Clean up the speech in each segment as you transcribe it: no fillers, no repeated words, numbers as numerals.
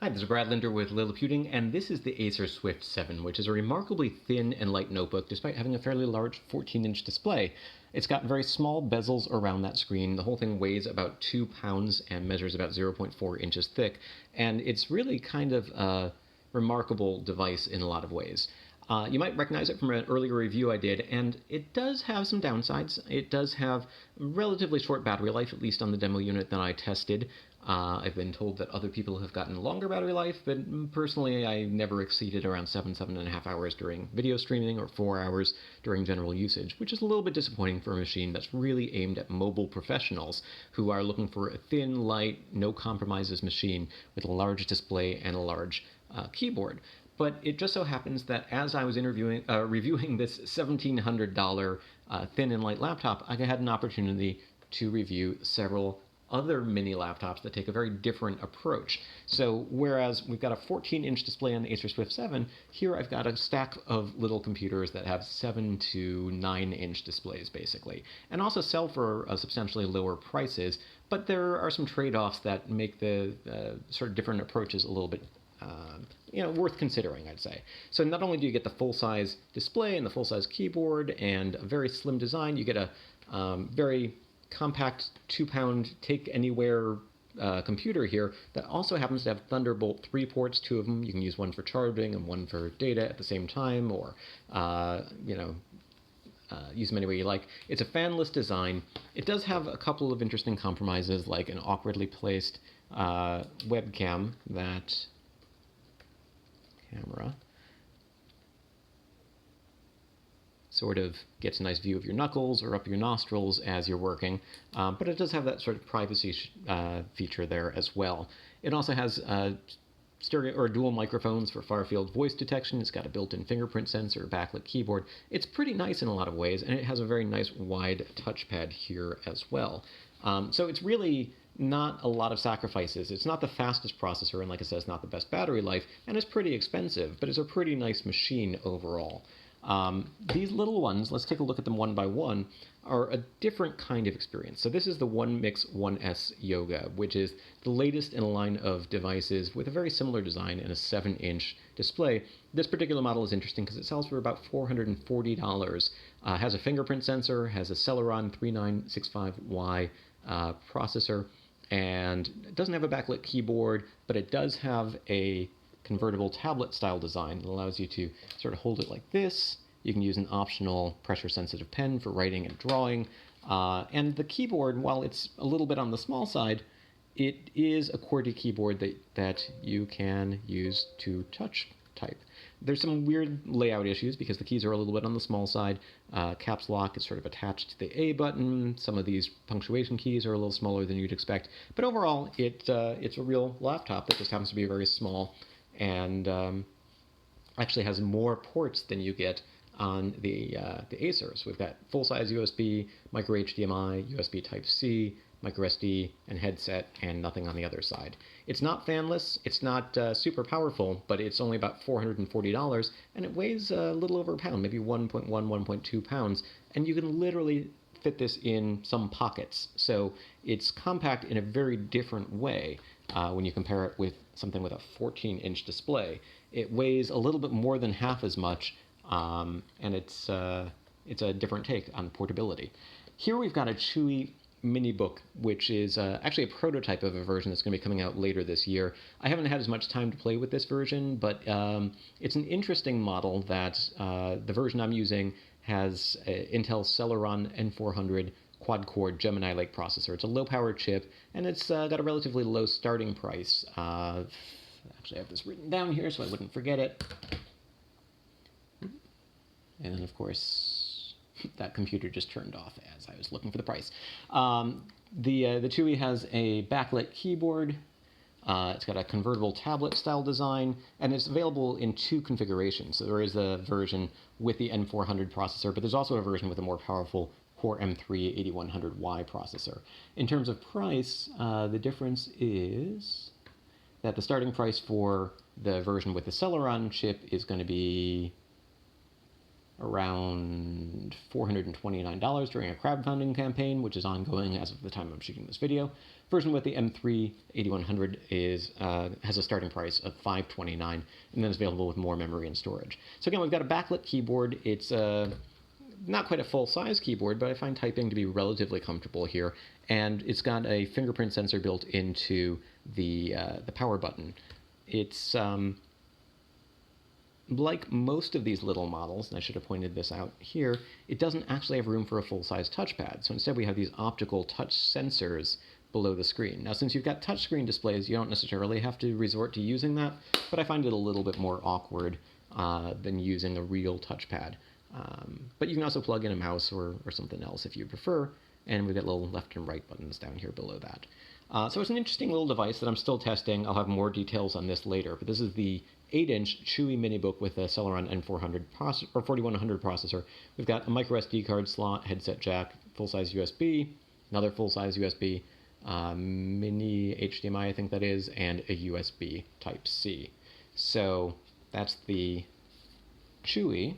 Hi, this is Brad Linder with Liliputing, and this is the Acer Swift 7, which is a remarkably thin and light notebook despite having a fairly large 14-inch display. It's got very small bezels around that screen. The whole thing weighs about 2 pounds and measures about 0.4 inches thick, and it's really kind of a remarkable device in a lot of ways. You might recognize it from an earlier review I did, and it does have some downsides. It does have relatively short battery life, at least on the demo unit that I tested. I've been told that other people have gotten longer battery life, but personally I never exceeded around 7.5 hours during video streaming or 4 hours during general usage, which is a little bit disappointing for a machine that's really aimed at mobile professionals who are looking for a thin, light, no compromises machine with a large display and a large keyboard. But it just so happens that as I was reviewing this $1,700 thin and light laptop, I had an opportunity to review several other mini laptops that take a very different approach. So whereas we've got a 14-inch display on the Acer Swift 7, here I've got a stack of little computers that have 7 to 9-inch displays basically, and also sell for substantially lower prices, but there are some trade-offs that make the sort of different approaches a little bit worth considering, I'd say. So not only do you get the full-size display and the full-size keyboard and a very slim design, you get a very compact 2-pound take-anywhere computer here that also happens to have Thunderbolt 3 ports, 2 of them. You can use one for charging and one for data at the same time, or use them any way you like. It's a fanless design. It does have a couple of interesting compromises, like an awkwardly placed webcam that camera sort of gets a nice view of your knuckles or up your nostrils as you're working, but it does have that sort of privacy feature there as well. It also has stereo or dual microphones for far-field voice detection. It's got a built-in fingerprint sensor, backlit keyboard. It's pretty nice in a lot of ways, and it has a very nice wide touchpad here as well. So it's really not a lot of sacrifices. It's not the fastest processor, and like I said, it's not the best battery life, and it's pretty expensive, but it's a pretty nice machine overall. These little ones, let's take a look at them one by one, are a different kind of experience. So this is the One Mix 1S Yoga, which is the latest in a line of devices with a very similar design and a 7-inch display. This particular model is interesting because it sells for about $440. Has a fingerprint sensor, has a Celeron 3965Y processor, and it doesn't have a backlit keyboard, but it does have a convertible tablet style design that allows you to sort of hold it like this. You can use an optional pressure sensitive pen for writing and drawing. And the keyboard, while it's a little bit on the small side, it is a QWERTY keyboard that you can use to touch type. There's some weird layout issues because the keys are a little bit on the small side. Caps lock is sort of attached to the A button. Some of these punctuation keys are a little smaller than you'd expect. But overall, it's a real laptop that just happens to be very small and actually has more ports than you get on the Acers. We've got full-size USB, micro HDMI, USB Type-C, micro SD, and headset, and nothing on the other side. It's not fanless, it's not super powerful, but it's only about $440, and it weighs a little over a pound, maybe 1.1, 1.2 pounds, and you can literally fit this in some pockets. So it's compact in a very different way when you compare it with something with a 14-inch display. It weighs a little bit more than half as much, and it's a different take on portability. Here we've got a Chuwi MiniBook, which is actually a prototype of a version that's going to be coming out later this year. I haven't had as much time to play with this version, but it's an interesting model that the version I'm using has Intel Celeron N400 quad-core Gemini Lake processor. It's a low-power chip, and it's got a relatively low starting price. Actually, I have this written down here so I wouldn't forget it. And of course, that computer just turned off as I was looking for the price. The Chewi has a backlit keyboard. It's got a convertible tablet style design, and it's available in 2 configurations. So there is a version with the N400 processor, but there's also a version with a more powerful Core M3 8100Y processor. In terms of price, the difference is that the starting price for the version with the Celeron chip is going to be around $429 during a crowdfunding campaign, which is ongoing as of the time I'm shooting this video. Version with the M3 8100 has a starting price of $529, and then is available with more memory and storage. So again, we've got a backlit keyboard. It's not quite a full-size keyboard, but I find typing to be relatively comfortable here, and it's got a fingerprint sensor built into the power button. It's like most of these little models, and I should have pointed this out here, it doesn't actually have room for a full-size touchpad. So instead we have these optical touch sensors below the screen. Now, since you've got touchscreen displays, you don't necessarily have to resort to using that, but I find it a little bit more awkward than using a real touchpad. But you can also plug in a mouse or something else if you prefer, and we've got little left and right buttons down here below that. So it's an interesting little device that I'm still testing. I'll have more details on this later, but this is the 8-inch Chuwi MiniBook with a Celeron N400 or 4100 processor. We've got a micro SD card slot, headset jack, full-size USB, another full-size USB, mini HDMI I think that is, and a USB Type-C. So that's the Chewi.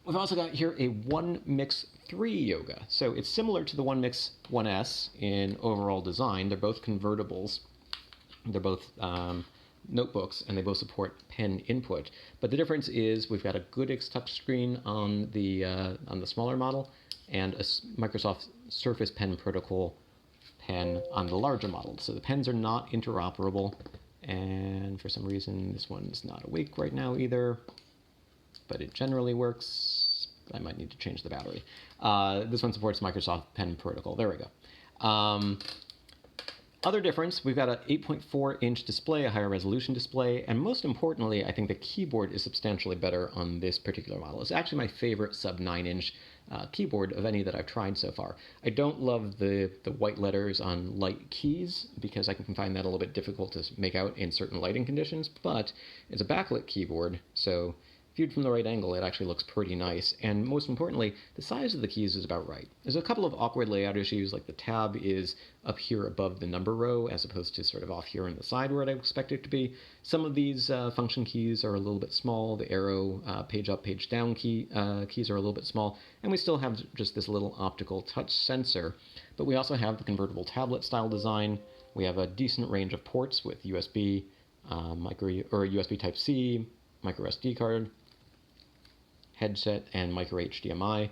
We've also got here a One Mix 3 Yoga. So it's similar to the One Mix 1S in overall design. They're both convertibles. They're both notebooks, and they both support pen input. But the difference is we've got a Goodix touchscreen on the smaller model, and a Microsoft Surface Pen Protocol pen on the larger model. So the pens are not interoperable, and for some reason this one is not awake right now either, but it generally works. I might need to change the battery. This one supports Microsoft Pen Protocol. There we go. Other difference, we've got an 8.4-inch display, a higher resolution display, and most importantly, I think the keyboard is substantially better on this particular model. It's actually my favorite sub-9-inch keyboard of any that I've tried so far. I don't love the white letters on light keys, because I can find that a little bit difficult to make out in certain lighting conditions, but it's a backlit keyboard, so viewed from the right angle, it actually looks pretty nice. And most importantly, the size of the keys is about right. There's a couple of awkward layout issues, like the tab is up here above the number row, as opposed to sort of off here on the side where I'd expect it to be. Some of these function keys are a little bit small. The arrow, page up, page down keys are a little bit small. And we still have just this little optical touch sensor. But we also have the convertible tablet style design. We have a decent range of ports with USB, USB Type-C, micro SD card, headset, and micro HDMI.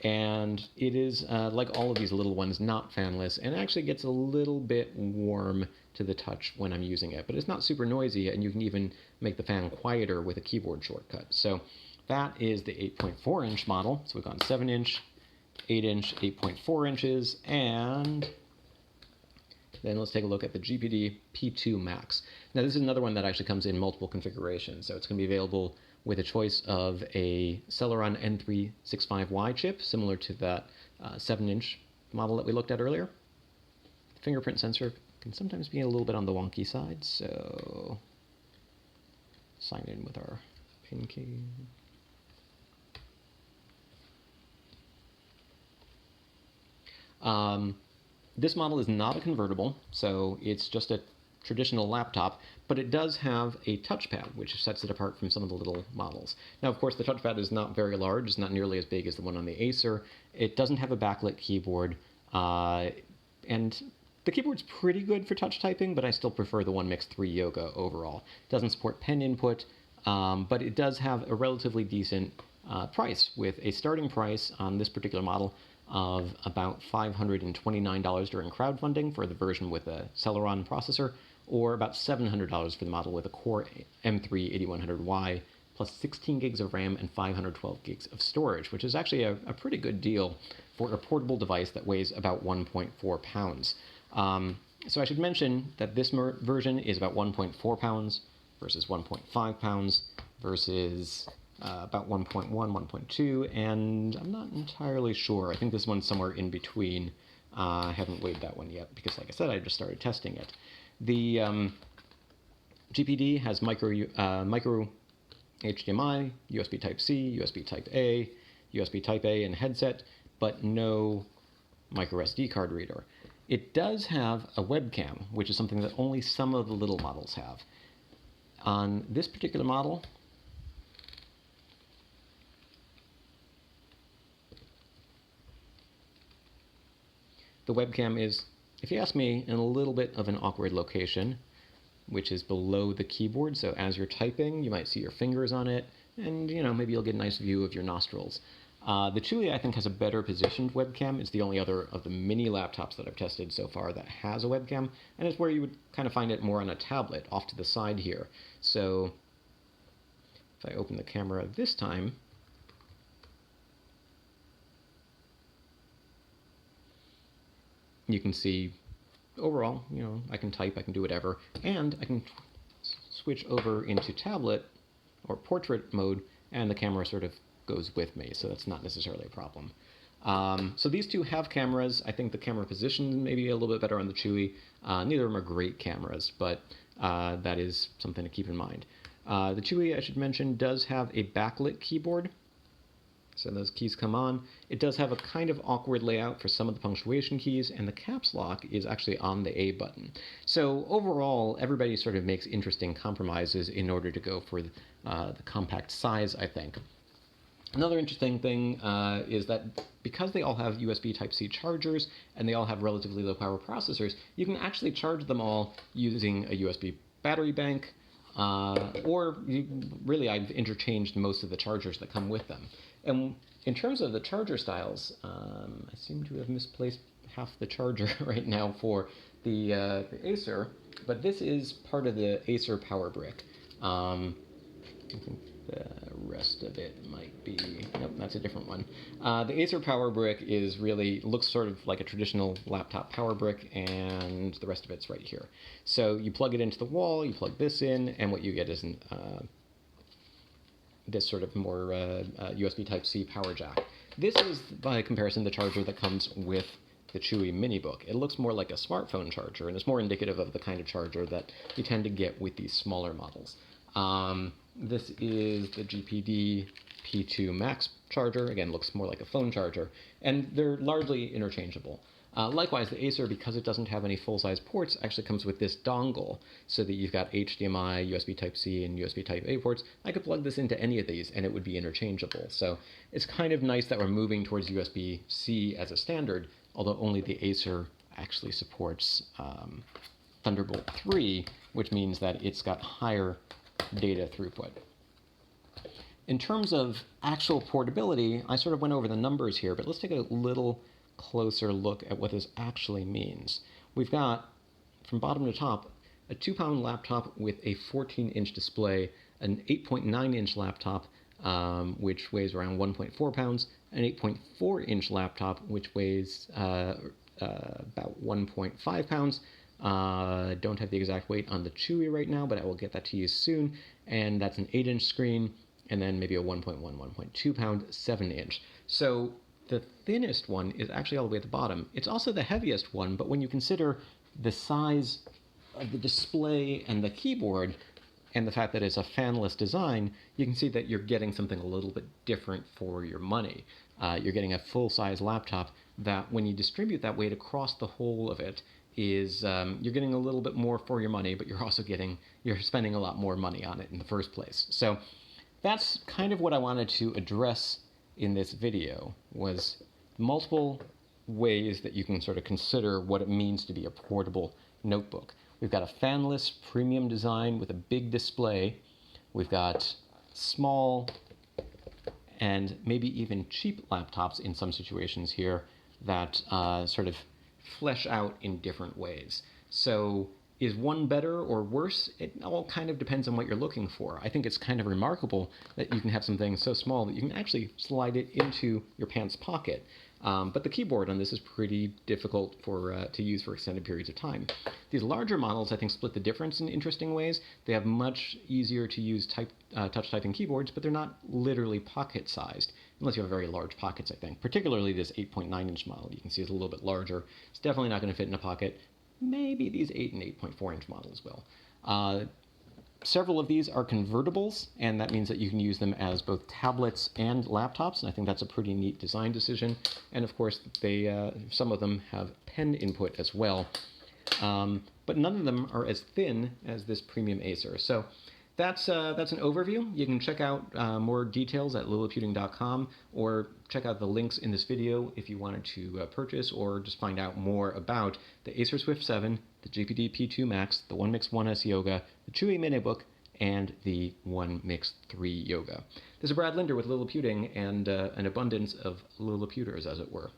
And it is, like all of these little ones, not fanless, and actually gets a little bit warm to the touch when I'm using it. But it's not super noisy, and you can even make the fan quieter with a keyboard shortcut. So that is the 8.4-inch model. So we've gone 7-inch, 8-inch, 8.4 inches, and then let's take a look at the GPD P2 Max. Now this is another one that actually comes in multiple configurations. So it's going to be available with a choice of a Celeron N365Y chip, similar to that 7-inch model that we looked at earlier. The fingerprint sensor can sometimes be a little bit on the wonky side, so sign in with our PIN key. This model is not a convertible, so it's just a traditional laptop, but it does have a touchpad, which sets it apart from some of the little models. Now, of course, the touchpad is not very large. It's not nearly as big as the one on the Acer. It doesn't have a backlit keyboard, and the keyboard's pretty good for touch typing, but I still prefer the One Mix 3 Yoga overall. It doesn't support pen input, but it does have a relatively decent price, with a starting price on this particular model of about $529 during crowdfunding for the version with a Celeron processor, or about $700 for the model with a Core M3 8100Y, plus 16 gigs of RAM and 512 gigs of storage, which is actually a pretty good deal for a portable device that weighs about 1.4 pounds. So I should mention that this version is about 1.4 pounds versus 1.5 pounds versus about 1.1, 1.2, and I'm not entirely sure. I think this one's somewhere in between. I haven't weighed that one yet because, like I said, I just started testing it. The GPD has micro HDMI, USB Type-C, USB Type-A, USB Type-A, and headset, but no micro SD card reader. It does have a webcam, which is something that only some of the little models have. On this particular model, The webcam is, if you ask me, in a little bit of an awkward location, which is below the keyboard. So as you're typing, you might see your fingers on it, and maybe you'll get a nice view of your nostrils. The Chewi, I think, has a better positioned webcam. It's the only other of the mini laptops that I've tested so far that has a webcam, and it's where you would kind of find it more on a tablet off to the side here. So if I open the camera this time, you can see overall, I can type, I can do whatever, and I can switch over into tablet or portrait mode, and the camera sort of goes with me, so that's not necessarily a problem. So these two have cameras. I think the camera position may be a little bit better on the Chewi. Neither of them are great cameras, but that is something to keep in mind. The Chewi, I should mention, does have a backlit keyboard. So those keys come on. It does have a kind of awkward layout for some of the punctuation keys, and the caps lock is actually on the A button. So overall, everybody sort of makes interesting compromises in order to go for the compact size, I think. Another interesting thing is that because they all have USB Type-C chargers and they all have relatively low power processors, you can actually charge them all using a USB battery bank, or really I've interchanged most of the chargers that come with them. And in terms of the charger styles, I seem to have misplaced half the charger right now for the Acer, but this is part of the Acer power brick. I think the rest of it might be, nope, that's a different one. The Acer power brick looks sort of like a traditional laptop power brick, and the rest of it's right here. So you plug it into the wall, you plug this in, and what you get is this sort of more USB Type-C power jack. This is, by comparison, the charger that comes with the Chuwi MiniBook. It looks more like a smartphone charger, and it's more indicative of the kind of charger that you tend to get with these smaller models. This is the GPD P2 Max charger. Again, looks more like a phone charger, and they're largely interchangeable. Likewise, the Acer, because it doesn't have any full-size ports, actually comes with this dongle, so that you've got HDMI, USB Type-C, and USB Type-A ports. I could plug this into any of these, and it would be interchangeable. So it's kind of nice that we're moving towards USB-C as a standard, although only the Acer actually supports Thunderbolt 3, which means that it's got higher data throughput. In terms of actual portability, I sort of went over the numbers here, but let's take a little closer look at what this actually means. We've got, from bottom to top, a 2-pound laptop with a 14-inch display, an 8.9-inch laptop, which weighs around 1.4 pounds, an 8.4-inch laptop, which weighs about 1.5 pounds. Don't have the exact weight on the Chewi right now, but I will get that to you soon. And that's an 8-inch screen, and then maybe a 1.1, 1.2 pound 7-inch. So the thinnest one is actually all the way at the bottom. It's also the heaviest one, but when you consider the size of the display and the keyboard, and the fact that it's a fanless design, you can see that you're getting something a little bit different for your money. You're getting a full-size laptop that, when you distribute that weight across the whole of it, is you're getting a little bit more for your money, but you're spending a lot more money on it in the first place. So that's kind of what I wanted to address in this video, was multiple ways that you can sort of consider what it means to be a portable notebook. We've got a fanless premium design with a big display. We've got small and maybe even cheap laptops in some situations here that sort of flesh out in different ways. So is one better or worse? It all kind of depends on what you're looking for. I think it's kind of remarkable that you can have something so small that you can actually slide it into your pants pocket. But the keyboard on this is pretty difficult to use for extended periods of time. These larger models, I think, split the difference in interesting ways. They have much easier to use touch typing keyboards, but they're not literally pocket-sized, unless you have very large pockets, I think. Particularly this 8.9-inch model, you can see is a little bit larger. It's definitely not going to fit in a pocket. Maybe these 8 and 8.4-inch models will. Several of these are convertibles, and that means that you can use them as both tablets and laptops, and I think that's a pretty neat design decision. And of course, some of them have pen input as well. But none of them are as thin as this premium Acer. So That's an overview. You can check out more details at liliputing.com, or check out the links in this video if you wanted to purchase or just find out more about the Acer Swift 7, the GPD P2 Max, the 1Mix 1S Yoga, the Chuwi MiniBook, and the 1Mix 3 Yoga. This is Brad Linder with Liliputing, and an abundance of Liliputers, as it were.